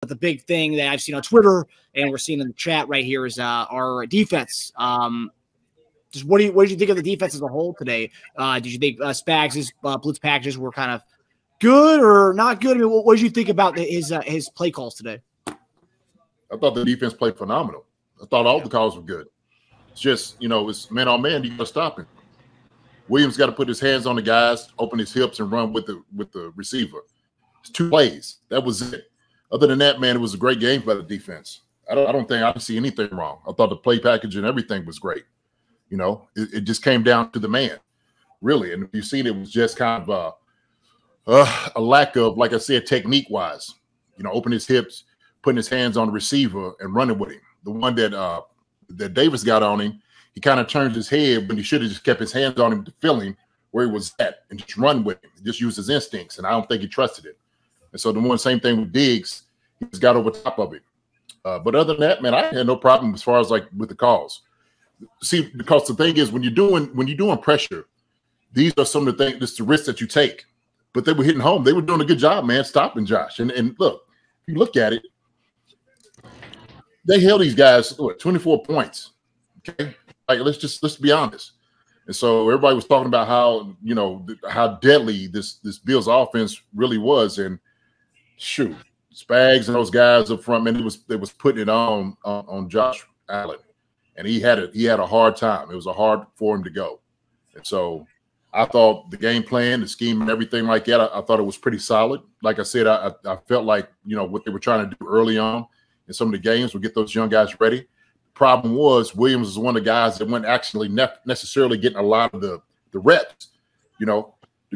But the big thing that I've seen on Twitter and we're seeing in the chat right here is our defense. Just what did you think of the defense as a whole today? Did you think Spags' blitz packages were kind of good or not good? I mean, what did you think about his play calls today? I thought the defense played phenomenal. I thought all the calls were good. It's just, it's man on man, you got to stop him. Williams got to put his hands on the guys, open his hips, and run with the receiver. It's 2 plays. That was it. Other than that, man, it was a great game by the defense. I didn't see anything wrong. I thought the play package and everything was great. It just came down to the man, really. And if you see, it was just kind of a lack of, like I said, technique-wise. Open his hips, putting his hands on the receiver and running with him. The one that Davis got on him, he kind of turned his head when he should have just kept his hands on him to feel him where he was at and just run with him. Just use his instincts, and I don't think he trusted it. And so the same thing with Diggs, he just got over top of it. But other than that, man, I had no problem as far as like with the calls. See, because the thing is, when you're doing pressure, these are some of the things, the risks that you take. But they were hitting home. They were doing a good job, man, stopping Josh. And look, if you look at it, they held these guys 24 points. Okay, like let's be honest. And so everybody was talking about how deadly this Bills offense really was. And shoot, Spags and those guys up front, man, they was putting it on Josh Allen. And he had a hard time. It was hard for him to go. And so I thought the game plan, the scheme, and everything like that, I thought it was pretty solid. Like I said, I felt like, what they were trying to do early on in some of the games would get those young guys ready. Problem was Williams was one of the guys that wasn't actually necessarily getting a lot of the reps, to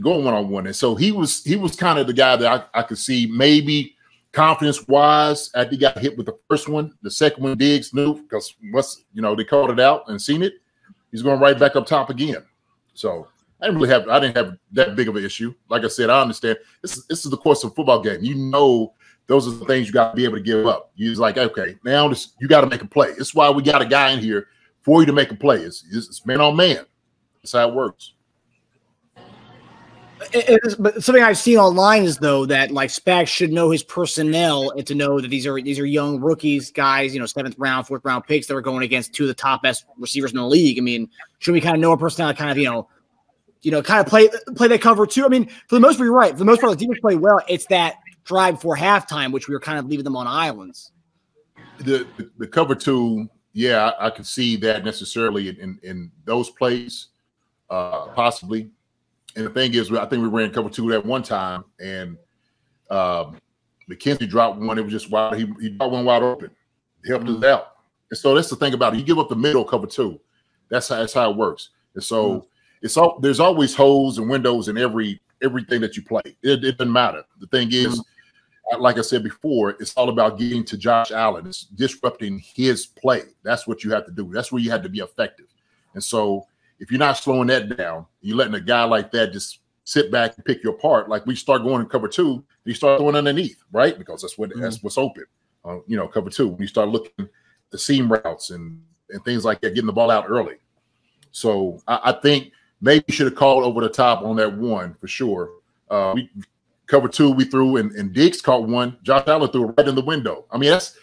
go one-on-one. And so he was kind of the guy that I could see maybe – confidence-wise, after he got hit with the first one, the second one, Diggs knew because they called it out and seen it. He's going right back up top again. So I didn't have that big of an issue. Like I said, I understand this is the course of a football game. Those are the things you got to be able to give up. You're like, okay, now you got to make a play. That's why we got a guy in here for you to make a play. It's man on man. That's how it works. But something I've seen online is though that like Spags should know his personnel and to know that these are young rookies, guys, 7th round, 4th round picks that are going against 2 of the top best receivers in the league. I mean, should we kind of know our personnel, kind of kind of play that cover too? I mean, for the most part, you're right. For the most part, the defense played well. It's that drive before halftime, which we were kind of leaving them on islands. The cover 2, yeah, I could see that necessarily in those plays, possibly. And the thing is, I think we ran cover 2 that one time, and McKenzie dropped one. It was just wide. He dropped one wide open. He helped us out. And so that's the thing about it. You give up the middle cover 2. That's how it works. And so there's always holes and windows in everything that you play. It doesn't matter. The thing is, like I said before, it's all about getting to Josh Allen. It's disrupting his play. That's what you have to do. That's where you have to be effective. And so if you're not slowing that down, you're letting a guy like that just sit back and pick your part. Like we start going in cover 2, you start throwing underneath, right? Because that's what's open. Cover 2. When you start looking at the seam routes and things like that, getting the ball out early. So I think maybe you should have called over the top on that one for sure. We cover 2 we threw, and Diggs caught one. Josh Allen threw it right in the window. I mean, that's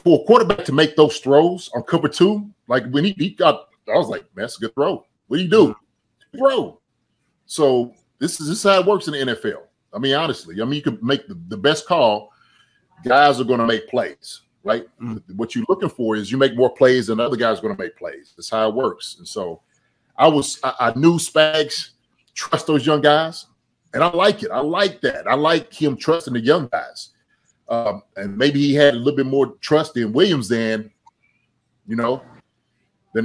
for a quarterback to make those throws on cover 2. Like when he got. I was like, man, that's a good throw. What do you do? Throw. So this is how it works in the NFL. I mean, honestly, you could make the best call. Guys are going to make plays, right? What you're looking for is you make more plays than other guys are going to make plays. That's how it works. And so I knew Spags trust those young guys, and I like it. I like that. I like him trusting the young guys. And maybe he had a little bit more trust in Williams than he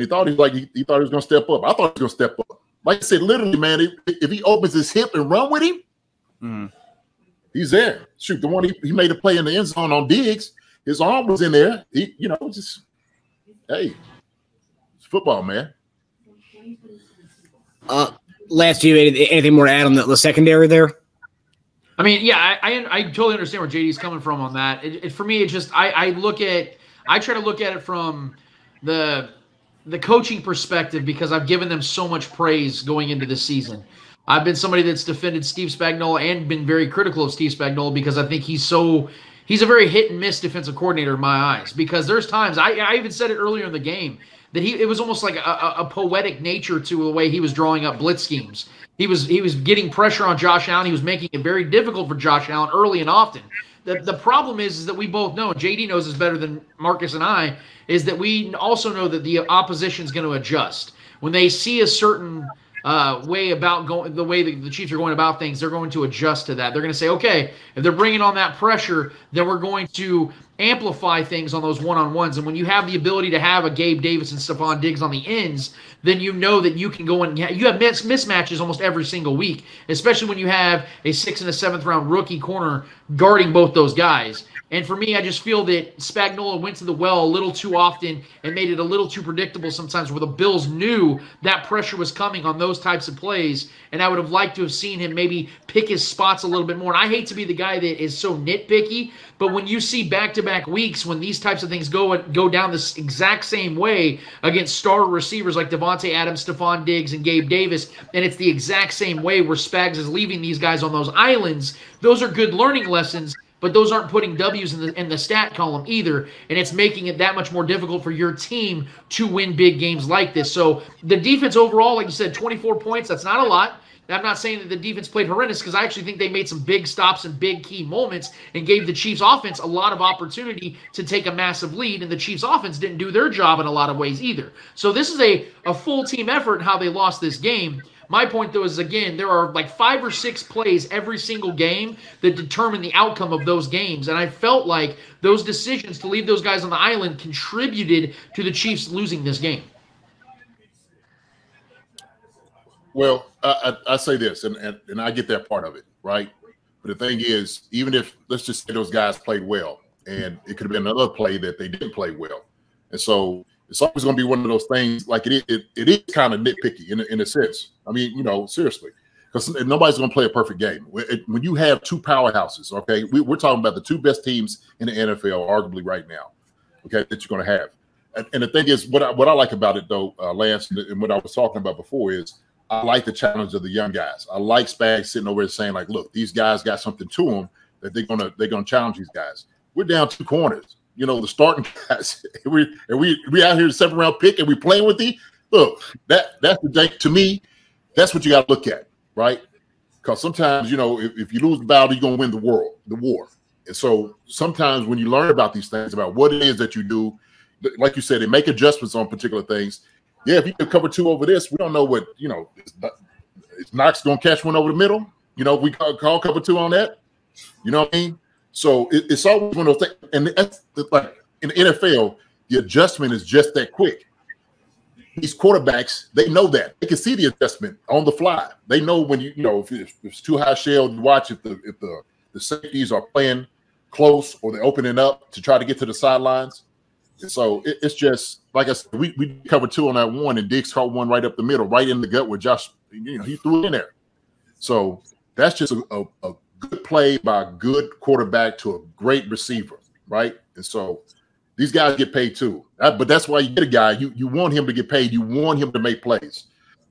thought. He thought he was going to step up. I thought he was going to step up. Like I said, literally, man, if he opens his hip and run with him, he's there. Shoot, the one he made a play in the end zone on Diggs, his arm was in there. Hey, it's football, man. Last year, anything more to add on the secondary there? I mean, yeah, I totally understand where JD's coming from on that. For me, it's just I try to look at it from the coaching perspective because I've given them so much praise going into this season. I've been somebody that's defended Steve Spagnuolo and been very critical of Steve Spagnuolo because I think he's so he's a very hit and miss defensive coordinator in my eyes, because there's times I even said it earlier in the game that it was almost like a poetic nature to the way he was drawing up blitz schemes. He was getting pressure on Josh Allen. He was making it very difficult for Josh Allen early and often. The problem is that we both know, and JD knows this better than Marcus and I, is that we also know that the opposition is going to adjust. When they see a certain way about the way the Chiefs are going about things, they're going to adjust to that. They're going to say, okay, if they're bringing on that pressure, then we're going to amplify things on those one-on-ones. And when you have the ability to have a Gabe Davis and Stephon Diggs on the ends, then you know that you can go and you have mismatches almost every single week, especially when you have a 6th and a 7th round rookie corner guarding both those guys. And for me, I just feel that Spagnuolo went to the well a little too often and made it a little too predictable sometimes, where the Bills knew that pressure was coming on those types of plays. And I would have liked to have seen him maybe pick his spots a little bit more. And I hate to be the guy that is so nitpicky, but when you see back-to-back weeks when these types of things go down this exact same way against star receivers like Devontae Adams, Stephon Diggs, and Gabe Davis, and it's the exact same way where Spags is leaving these guys on those islands, those are good learning lessons. But those aren't putting W's in the stat column either, and it's making it that much more difficult for your team to win big games like this. So the defense overall, like you said, 24 points, that's not a lot. I'm not saying that the defense played horrendous, because I actually think they made some big stops and big key moments and gave the Chiefs offense a lot of opportunity to take a massive lead, and the Chiefs offense didn't do their job in a lot of ways either. So this is a full team effort in how they lost this game. My point, though, is, again, there are like 5 or 6 plays every single game that determine the outcome of those games. And I felt like those decisions to leave those guys on the island contributed to the Chiefs losing this game. Well, I say this, and I get that part of it, right? But the thing is, even if, let's just say those guys played well, and it could have been another play that they didn't play well. And so it's always going to be one of those things, like it is kind of nitpicky in a sense. I mean, you know, seriously, because nobody's going to play a perfect game. When you have 2 powerhouses, okay, we're talking about the 2 best teams in the NFL, arguably right now, okay, that you're going to have. And the thing is, what I like about it, though, Lance, and what I was talking about before is, I like the challenge of the young guys. I like Spags sitting over there saying, like, look, these guys got something to them that they're gonna challenge these guys. We're down 2 corners. You know, the starting guys. we out here the 7th round pick and we playing with these. Look, that's the thing. To me, that's what you got to look at, right? Because sometimes, you know, if you lose the battle, you're gonna win the war. And so sometimes when you learn about these things, about what it is that you do, like you said, they make adjustments on particular things. Yeah, if you could cover 2 over this, we don't know what, you know, is Knox going to catch one over the middle? You know, if we call cover 2 on that, you know what I mean? So it's always one of those things. And that's like in the NFL, the adjustment is just that quick. These quarterbacks, they know that. They can see the adjustment on the fly. They know when you know, if it's too high shell, you watch if the safeties are playing close or they're opening up to try to get to the sidelines. So it's just, like I said, we covered 2 on that one, and Diggs caught one right up the middle, right in the gut where Josh, you know, he threw it in there. So that's just a good play by a good quarterback to a great receiver, right? And so these guys get paid too. But that's why you get a guy, you want him to get paid. You want him to make plays.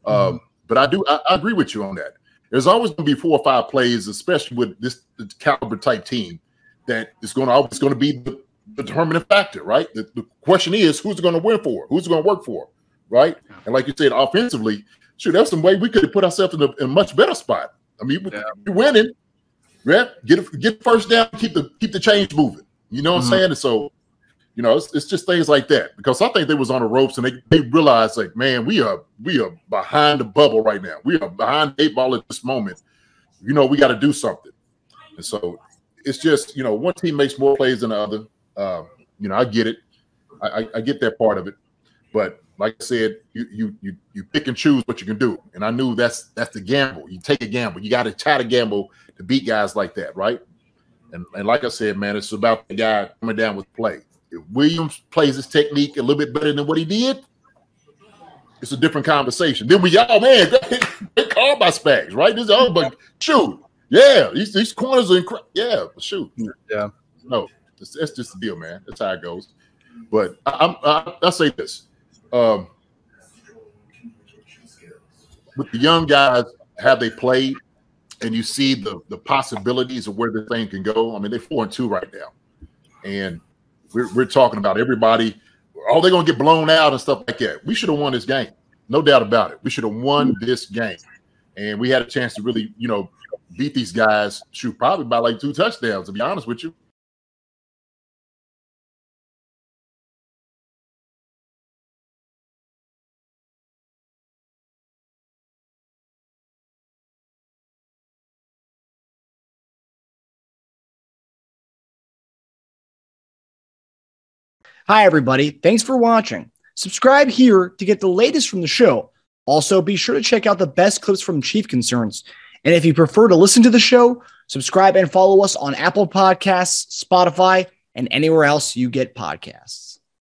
But I agree with you on that. There's always going to be 4 or 5 plays, especially with this caliber type team, that is always going to be the determining factor, right? The question is, who's going to win for? Who's going to work for? Right? And like you said, offensively, shoot, that's some way we could have put ourselves in a much better spot. I mean, we're winning, right? Get first down, keep the change moving. You know what I'm saying? And so, you know, it's just things like that. Because I think they was on the ropes, and they realized, like, man, we are behind the bubble right now. We are behind the 8 ball at this moment. You know, we got to do something. And so it's just, you know, one team makes more plays than the other. You know, I get it. I get that part of it. But like I said, you pick and choose what you can do. And I knew that's the gamble. You take a gamble. You got to try to gamble to beat guys like that, right? And like I said, man, it's about the guy coming down with play. If Williams plays his technique a little bit better than what he did, it's a different conversation. Then we, oh man, they called by Spags, right? This is but shoot, yeah, these corners are incredible. Yeah, shoot, yeah, no. That's just the deal, man. That's how it goes. But I'll say this. With the young guys, have they played, and you see the possibilities of where the thing can go. I mean, they're 4-2 right now. And we're talking about everybody. Oh, they're going to get blown out and stuff like that. We should have won this game. No doubt about it. We should have won this game. And we had a chance to really, beat these guys, shoot, probably by like 2 touchdowns, to be honest with you. Hi, everybody. Thanks for watching. Subscribe here to get the latest from the show. Also, be sure to check out the best clips from Chief Concerns. And if you prefer to listen to the show, subscribe and follow us on Apple Podcasts, Spotify, and anywhere else you get podcasts.